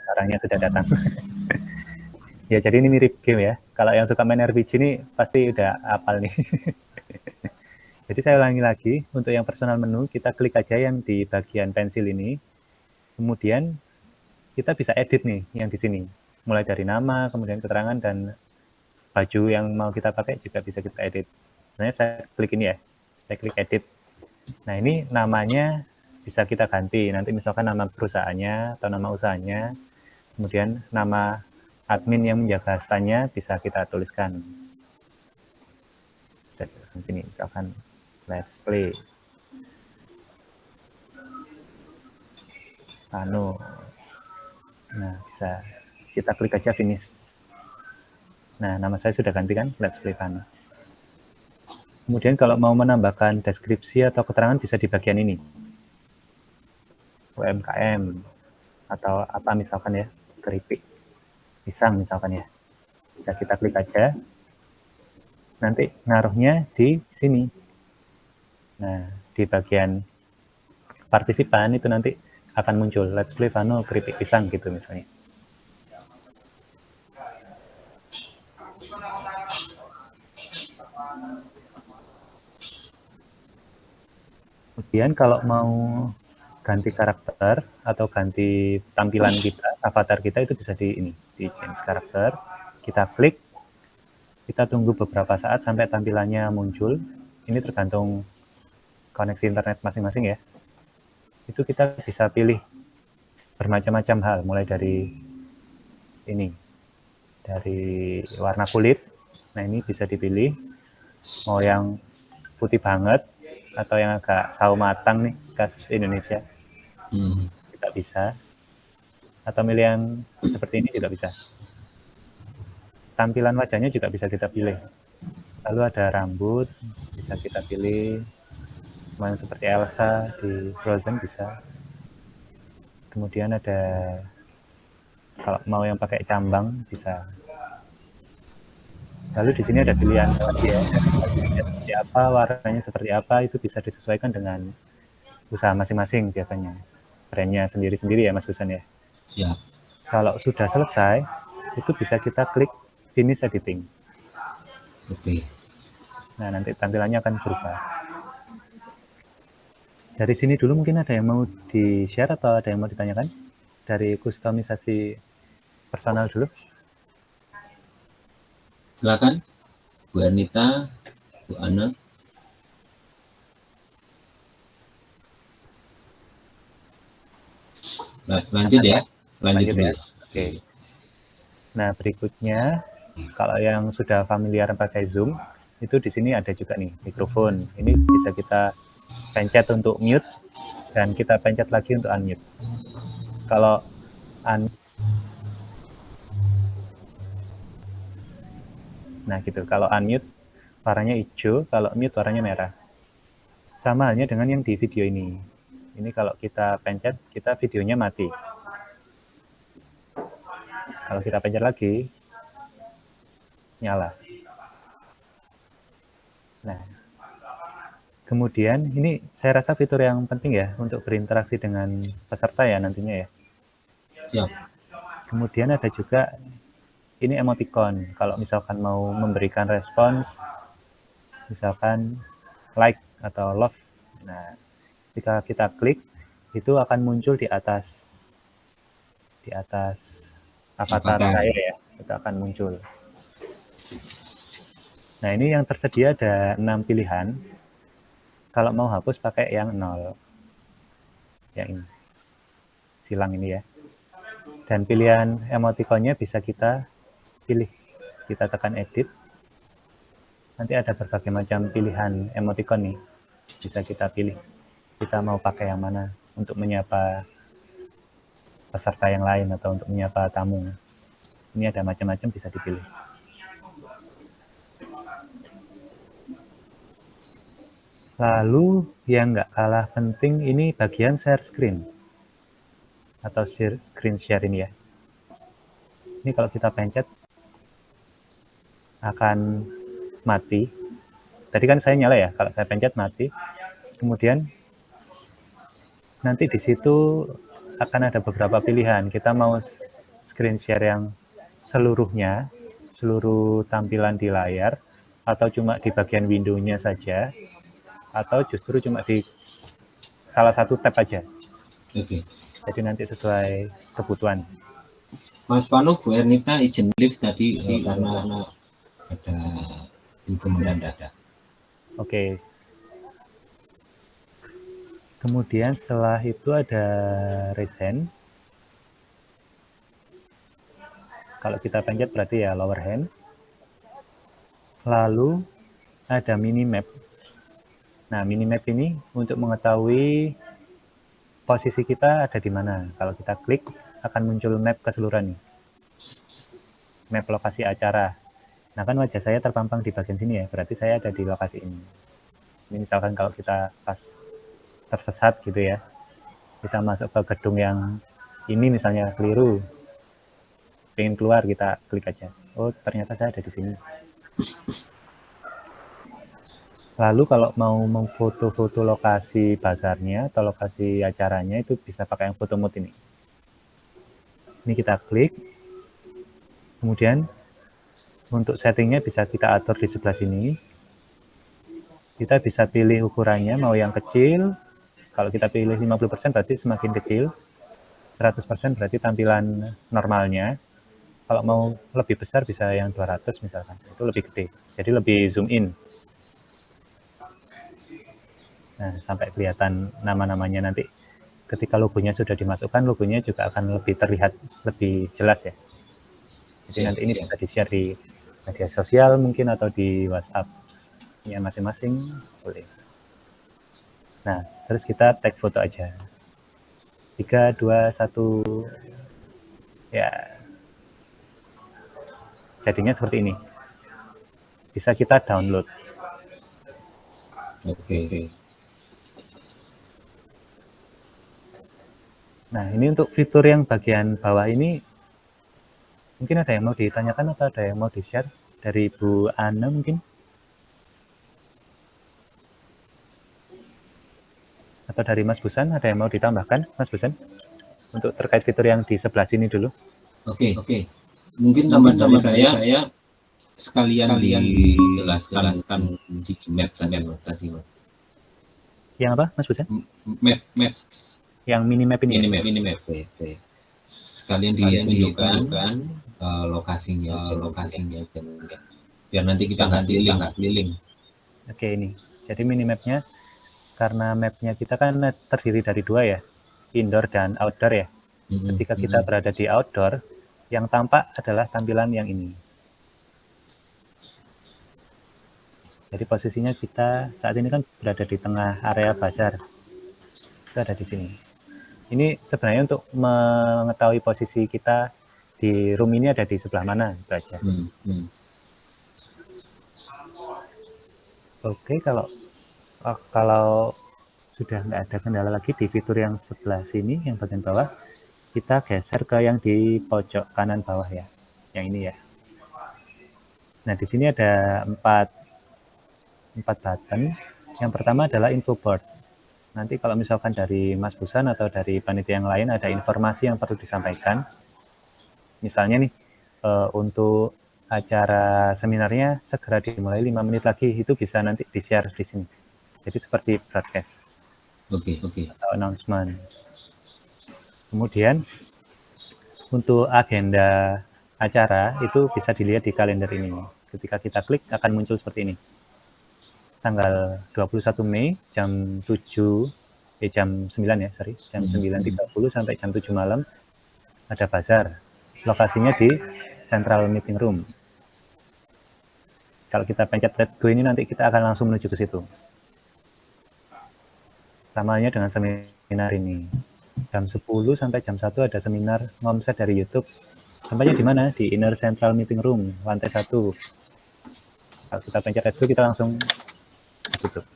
orangnya sudah datang. Ya, jadi ini mirip game ya. Kalau yang suka main RPG ini pasti udah hafal nih. Jadi saya ulangi lagi, untuk yang personal menu, kita klik aja yang di bagian pensil ini. Kemudian kita bisa edit nih yang di sini. Mulai dari nama, kemudian keterangan, dan baju yang mau kita pakai juga bisa kita edit. Sebenarnya saya klik ini ya, saya klik edit. Nah, ini namanya bisa kita ganti. Nanti misalkan nama perusahaannya atau nama usahanya, kemudian nama admin yang menjaga stand-nya bisa kita tuliskan. Sini misalkan let's play Vano. Nah, bisa kita klik aja finish. Nah, nama saya sudah ganti kan, let's play Vano. Kemudian kalau mau menambahkan deskripsi atau keterangan bisa di bagian ini, UMKM atau apa misalkan ya, keripik pisang misalkan ya, bisa kita klik aja, nanti naruhnya di sini. Nah, di bagian partisipan itu nanti akan muncul let's play Vano keripik pisang gitu misalnya. Kemudian kalau mau ganti karakter atau ganti tampilan kita, avatar kita itu bisa di ini, di change karakter. Kita klik, kita tunggu beberapa saat sampai tampilannya muncul. Ini tergantung koneksi internet masing-masing ya. Itu kita bisa pilih bermacam-macam hal, mulai dari ini, dari warna kulit. Nah, ini bisa dipilih mau yang putih banget atau yang agak sawo matang nih, khas Indonesia. Kita bisa. Atau milih yang seperti ini juga bisa. Tampilan wajahnya juga bisa kita pilih. Lalu ada rambut, bisa kita pilih. Mau yang seperti Elsa di Frozen bisa. Kemudian ada, kalau mau yang pakai cambang bisa. Lalu di sini ada pilihan lagi ya, seperti apa, warnanya seperti apa, itu bisa disesuaikan dengan usaha masing-masing biasanya. Brandnya sendiri-sendiri ya Mas Busan ya. Siap. Kalau sudah selesai, itu bisa kita klik finish editing. Oke. Nah, nanti tampilannya akan berubah. Dari sini dulu mungkin ada yang mau di-share atau ada yang mau ditanyakan? Dari kustomisasi personal dulu. Silakan, Bu Anita, Bu Ana. Lanjut ya, lanjut dulu. Ya. Oke. Nah, berikutnya kalau yang sudah familiar pakai Zoom, itu di sini ada juga nih mikrofon. Ini bisa kita pencet untuk mute dan kita pencet lagi untuk unmute. Kalau nah gitu, kalau unmute warnanya hijau, kalau mute warnanya merah. Sama halnya dengan yang di video ini. Ini kalau kita pencet, kita videonya mati. Kalau kita pencet lagi, nyala. Nah, kemudian ini saya rasa fitur yang penting ya untuk berinteraksi dengan peserta ya nantinya ya. Siap. Kemudian ada juga ini emoticon. Kalau misalkan mau memberikan respons, misalkan like atau love, nah jika kita klik itu akan muncul di atas avatar saya ya, itu akan muncul. Nah, ini yang tersedia ada 6 pilihan. Kalau mau hapus pakai yang 0. Yang ini. Silang ini ya. Dan pilihan emoticonnya bisa kita pilih. Kita tekan edit. Nanti ada berbagai macam pilihan emoticon nih. Bisa kita pilih. Kita mau pakai yang mana untuk menyapa peserta yang lain atau untuk menyapa tamu. Ini ada macam-macam bisa dipilih. Lalu yang nggak kalah penting ini bagian share screen atau screen share ini ya. Ini kalau kita pencet akan mati. Tadi kan saya nyala ya, kalau saya pencet mati. Kemudian nanti di situ akan ada beberapa pilihan. Kita mau screen share yang seluruhnya, seluruh tampilan di layar, atau cuma di bagian window-nya saja, atau justru cuma di salah satu tab aja. Oke. Jadi nanti sesuai kebutuhan. Mas Vano, Bu Ernita izin live tadi karena ada info mendadak. Oke. Kemudian setelah itu ada resend. Kalau kita pencet berarti ya lower hand. Lalu ada minimap. Nah, minimap ini untuk mengetahui posisi kita ada di mana. Kalau kita klik, akan muncul map keseluruhan nih. Map lokasi acara. Nah, kan wajah saya terpampang di bagian sini ya, berarti saya ada di lokasi ini. Ini misalkan kalau kita pas tersesat gitu ya, kita masuk ke gedung yang ini misalnya keliru, pengen keluar, kita klik aja. Oh, ternyata saya ada di sini. Lalu kalau mau memfoto-foto lokasi bazarnya atau lokasi acaranya itu bisa pakai yang foto mode ini. Ini kita klik. Kemudian untuk settingnya bisa kita atur di sebelah sini. Kita bisa pilih ukurannya mau yang kecil. Kalau kita pilih 50% berarti semakin kecil. 100% berarti tampilan normalnya. Kalau mau lebih besar bisa yang 200 misalkan. Itu lebih gede. Jadi lebih zoom in. Nah, sampai kelihatan nama-namanya nanti. Ketika logonya sudah dimasukkan, logonya juga akan lebih terlihat lebih jelas ya. Jadi nanti ini bisa di-share di media sosial mungkin atau di WhatsApp-nya masing-masing, boleh. Nah, terus kita tag foto aja. 3, 2, 1. Ya. Jadinya seperti ini. Bisa kita download. Oke. Nah, ini untuk fitur yang bagian bawah ini, mungkin ada yang mau ditanyakan atau ada yang mau di-share dari Bu Ana mungkin? Atau dari Mas Busan, ada yang mau ditambahkan, Mas Busan? Untuk terkait fitur yang di sebelah sini dulu. Oke. Mungkin tambahan saya sekalian dijelaskan di map tadi, Mas. Yang apa, Mas Busan? Map. Yang minimap ini. Minimap. Sekalian ditunjukkan lokasinya, biar nanti kita nggak keliling. Oke, ini. Jadi minimapnya, karena mapnya kita kan terdiri dari 2 ya, indoor dan outdoor ya. Ketika kita berada di outdoor, yang tampak adalah tampilan yang ini. Jadi posisinya kita saat ini kan berada di tengah area bazar. Itu ada di sini. Ini sebenarnya untuk mengetahui posisi kita di room ini ada di sebelah mana, itu aja. Oke, kalau sudah nggak ada kendala lagi di fitur yang sebelah sini, yang bagian bawah, kita geser ke yang di pojok kanan bawah ya, yang ini ya. Nah, di sini ada 4 button. Yang pertama adalah info board. Nanti kalau misalkan dari Mas Busan atau dari panitia yang lain ada informasi yang perlu disampaikan, misalnya nih untuk acara seminarnya segera dimulai 5 menit lagi, itu bisa nanti di-share di sini. Jadi seperti broadcast. Oke. Atau announcement. Kemudian untuk agenda acara itu bisa dilihat di kalender ini. Ketika kita klik akan muncul seperti ini. Tanggal 21 Mei jam 9 ya, jam 9.30 sampai jam 7 malam ada bazar. Lokasinya di Central Meeting Room. Kalau kita pencet let's go ini nanti kita akan langsung menuju ke situ. Sama halnya dengan seminar ini. Jam 10 sampai jam 1 ada seminar ngomset dari YouTube. Tempatnya di mana? Di Inner Central Meeting Room, lantai 1. Kalau kita pencet let's go kita langsung tutup.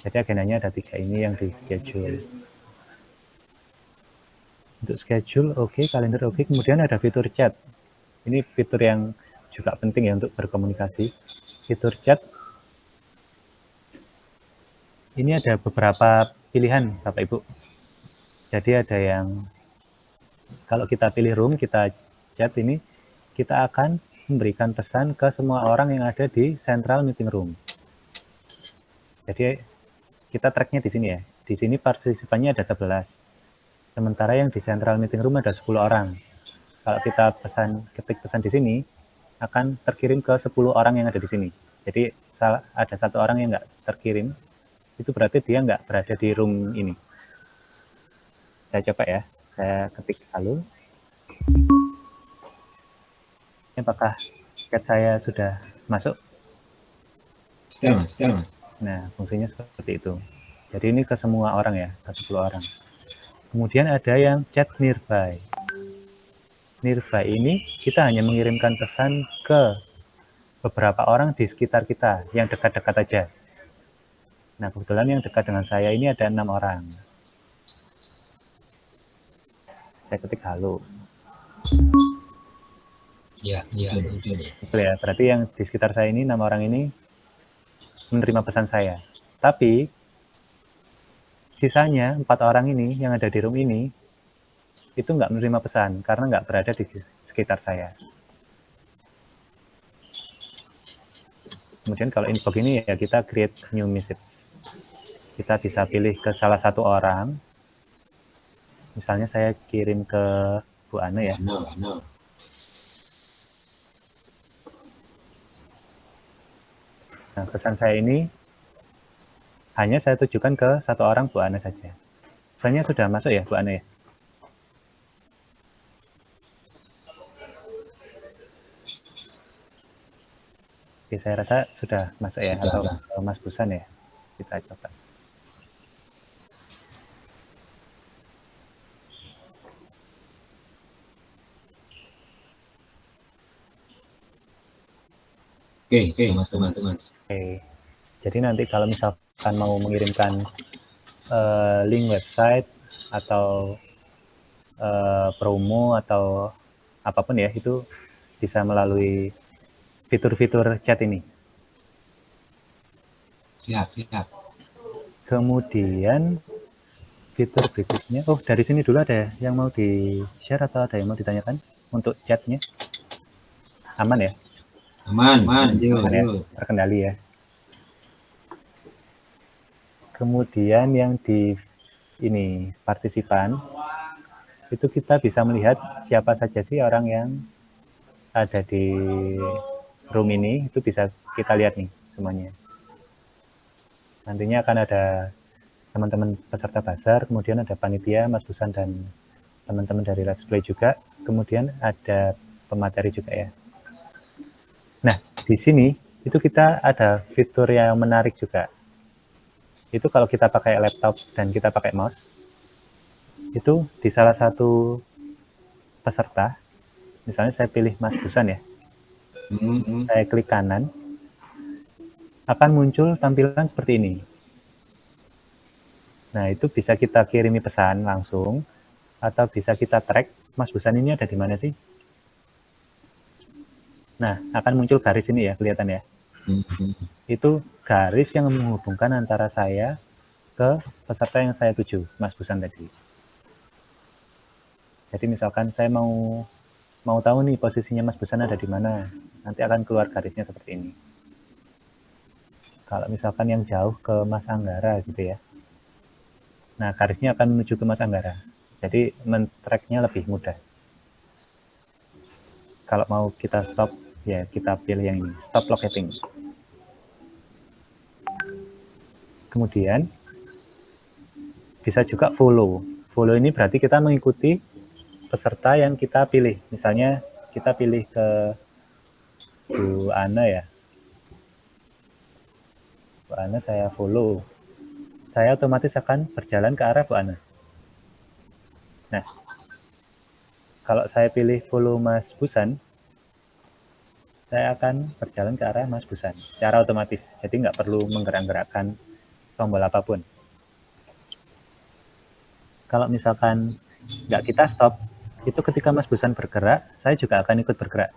Jadi agendanya ada 3 ini yang di schedule. Untuk schedule oke, kalender oke. Kemudian ada fitur chat. Ini fitur yang juga penting ya untuk berkomunikasi. Fitur chat. Ini ada beberapa pilihan Bapak Ibu. Jadi ada yang Kalau kita pilih room, kita chat ini, kita akan memberikan pesan ke semua orang yang ada di central meeting room. Jadi kita tracknya di sini ya. Di sini partisipannya ada 11. Sementara yang di central meeting room ada 10 orang. Kalau kita ketik pesan di sini, akan terkirim ke 10 orang yang ada di sini. Jadi ada satu orang yang nggak terkirim, itu berarti dia nggak berada di room ini. Saya coba ya, saya ketik halo. Apakah chat saya sudah masuk? Sudah mas. Nah, fungsinya seperti itu. Jadi ini ke semua orang ya, ke 10 orang. Kemudian ada yang chat nearby. Nearby ini kita hanya mengirimkan pesan ke beberapa orang di sekitar kita, yang dekat-dekat aja. Nah, kebetulan yang dekat dengan saya ini ada 6 orang. Saya ketik halo. Ya. Betul ya, berarti yang di sekitar saya ini, 6 orang ini menerima pesan saya. Tapi, sisanya 4 orang ini yang ada di room ini, itu nggak menerima pesan, karena nggak berada di sekitar saya. Kemudian kalau inbox ini ya kita create new message. Kita bisa pilih ke salah satu orang. Misalnya saya kirim ke Bu Ana ya. Nah, pesan saya ini hanya saya tujukan ke satu orang Bu Ana saja. Pesannya sudah masuk ya Bu Ana ya? Oke, saya rasa sudah masuk ya, atau Mas Busan ya. Kita coba. Oke, Mas. Oke. Jadi nanti kalau misalkan mau mengirimkan link website atau promo atau apapun ya, itu bisa melalui fitur-fitur chat ini. Siap. Kemudian fitur berikutnya, dari sini dulu ada yang mau di-share atau ada yang mau ditanyakan untuk chatnya? Aman ya? Aman ya, terkendali ya. Kemudian yang di ini partisipan, itu kita bisa melihat siapa saja sih orang yang ada di room ini, itu bisa kita lihat nih semuanya. Nantinya akan ada teman-teman peserta bazar, kemudian ada panitia, Mas Busan dan teman-teman dari Let's Play juga, kemudian ada pemateri juga ya. Nah, di sini itu kita ada fitur yang menarik juga. Itu kalau kita pakai laptop dan kita pakai mouse, itu di salah satu peserta, misalnya saya pilih Mas Busan ya, saya klik kanan, akan muncul tampilan seperti ini. Nah, itu bisa kita kirimi pesan langsung, atau bisa kita track, Mas Busan ini ada di mana sih? Nah, akan muncul garis ini ya, kelihatan ya. Itu garis yang menghubungkan antara saya ke peserta yang saya tuju, Mas Busan tadi. Jadi misalkan saya mau tahu nih posisinya Mas Busan ada di mana, nanti akan keluar garisnya seperti ini. Kalau misalkan yang jauh ke Mas Anggara gitu ya, nah garisnya akan menuju ke Mas Anggara. Jadi men-tracknya lebih mudah. Kalau mau kita stop, ya kita pilih yang ini, stop locating. Kemudian bisa juga follow. Follow ini berarti kita mengikuti peserta yang kita pilih. Misalnya kita pilih ke Bu Ana ya. Bu Ana saya follow. Saya otomatis akan berjalan ke arah Bu Ana. Nah, kalau saya pilih follow Mas Busan, saya akan berjalan ke arah Mas Busan secara otomatis. Jadi nggak perlu menggerak-gerakkan tombol apapun. Kalau misalkan nggak kita stop, itu ketika Mas Busan bergerak, saya juga akan ikut bergerak.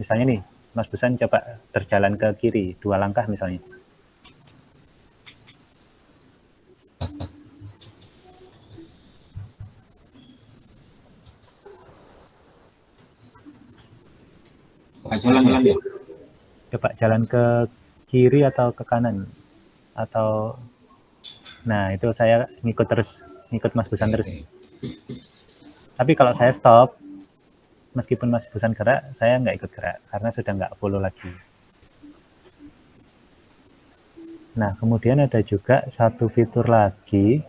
Misalnya nih, Mas Busan coba berjalan ke kiri, 2 langkah misalnya. Jalan ya. Coba jalan ke kiri atau ke kanan atau nah itu saya ngikut terus, ngikut Mas Busan terus. Tapi kalau saya stop, meskipun Mas Busan gerak, saya nggak ikut gerak karena sudah nggak follow lagi. Nah, kemudian ada juga satu fitur lagi,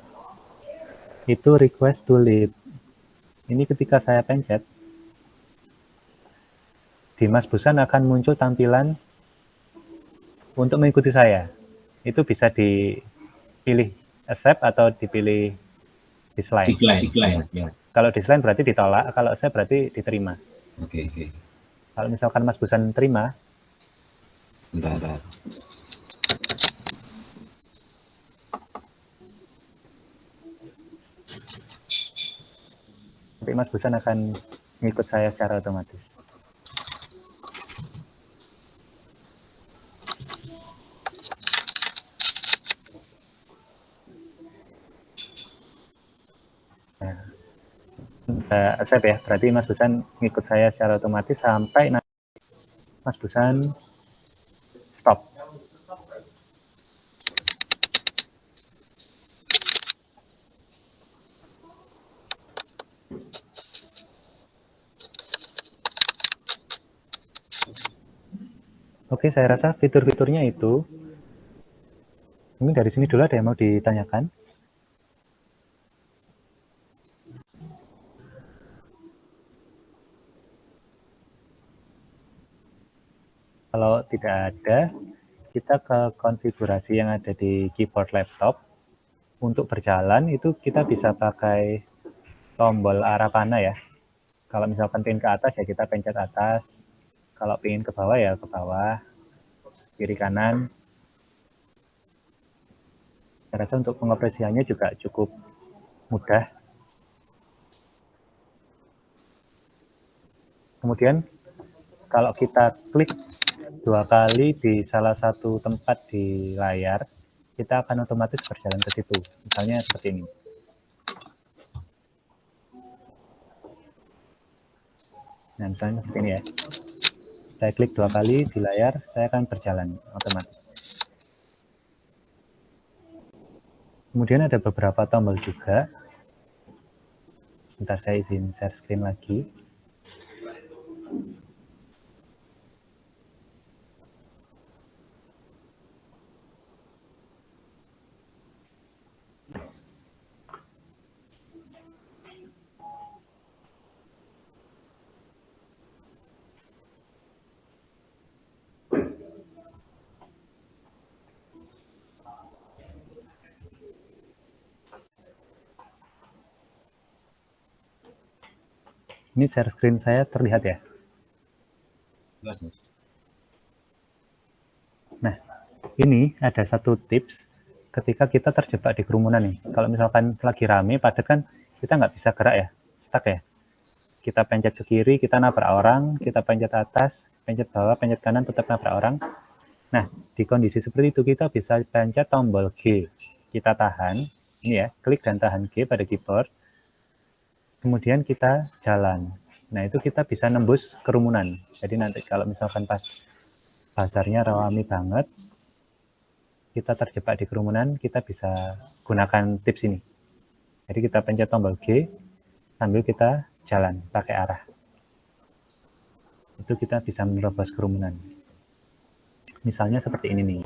itu request to lead. Ini ketika saya pencet, di Mas Busan akan muncul tampilan untuk mengikuti saya. Itu bisa dipilih accept atau dipilih dislike. Decline. Ya. Kalau dislike berarti ditolak, kalau accept berarti diterima. Oke. Kalau misalkan Mas Busan terima, Bentar. nanti Mas Busan akan mengikut saya secara otomatis. Accept ya, berarti Mas Busan ngikut saya secara otomatis sampai nanti Mas Busan stop. Oke, saya rasa fitur-fiturnya itu. Mungkin dari sini dulu ada yang mau ditanyakan? Kalau tidak ada, kita ke konfigurasi yang ada di keyboard laptop. Untuk berjalan itu kita bisa pakai tombol arah panah ya. Kalau misalkan pengen ke atas ya kita pencet atas. Kalau pengen ke bawah ya ke bawah, kiri kanan. Saya rasa untuk pengoperasiannya juga cukup mudah. Kemudian kalau kita klik 2 kali di salah satu tempat di layar, kita akan otomatis berjalan ke situ. Misalnya seperti ini. Nah, misalnya seperti ini ya. Saya klik 2 kali di layar, saya akan berjalan otomatis. Kemudian ada beberapa tombol juga. Sebentar, saya izin share screen lagi. Ini share screen saya terlihat ya? Nah, ini ada satu tips ketika kita terjebak di kerumunan nih. Kalau misalkan lagi rame, padat kan kita nggak bisa gerak ya, stuck ya. Kita pencet ke kiri, kita nabrak orang, kita pencet atas, pencet bawah, pencet kanan, tetap nabrak orang. Nah, di kondisi seperti itu kita bisa pencet tombol G. Kita tahan, ini ya, klik dan tahan G pada keyboard. Kemudian kita jalan. Nah, itu kita bisa nembus kerumunan. Jadi nanti kalau misalkan pas pasarnya ramai banget, kita terjebak di kerumunan, kita bisa gunakan tips ini. Jadi kita pencet tombol G, sambil kita jalan pakai arah. Itu kita bisa menerobos kerumunan. Misalnya seperti ini nih.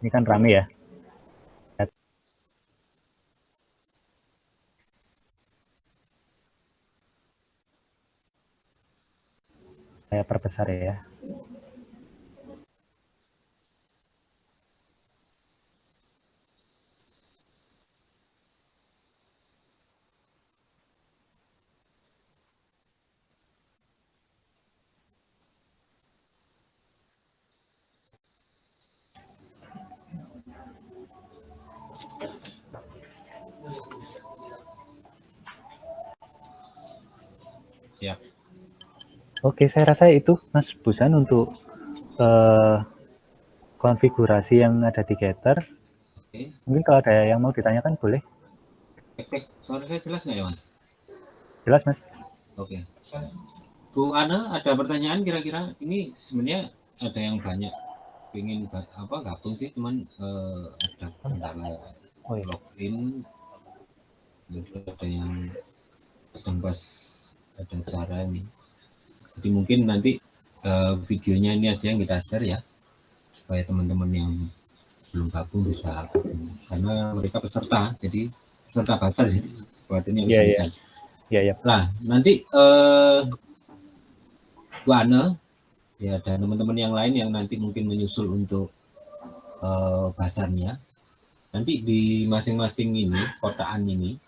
Ini kan ramai ya. Saya perbesar ya. Siap. Oke, saya rasa itu Mas Busan untuk konfigurasi yang ada di Gather. Oke. Mungkin kalau ada yang mau ditanyakan boleh. Suara saya jelas nggak ya Mas? Jelas Mas? Oke. Bu Ana, ada pertanyaan kira-kira? Ini sebenarnya ada yang banyak ingin gabung sih, cuman ada kendala login, ada yang sedang pas ada cara ini. Jadi mungkin nanti videonya ini aja yang kita share ya, supaya teman-teman yang belum gabung bisa gabung. Karena mereka peserta, jadi peserta basar, jadi buat ini kesulitan. Iya. Nah, nanti Bu Ana, ya dan teman-teman yang lain yang nanti mungkin menyusul untuk basarnya, nanti di masing-masing ini kotaan ini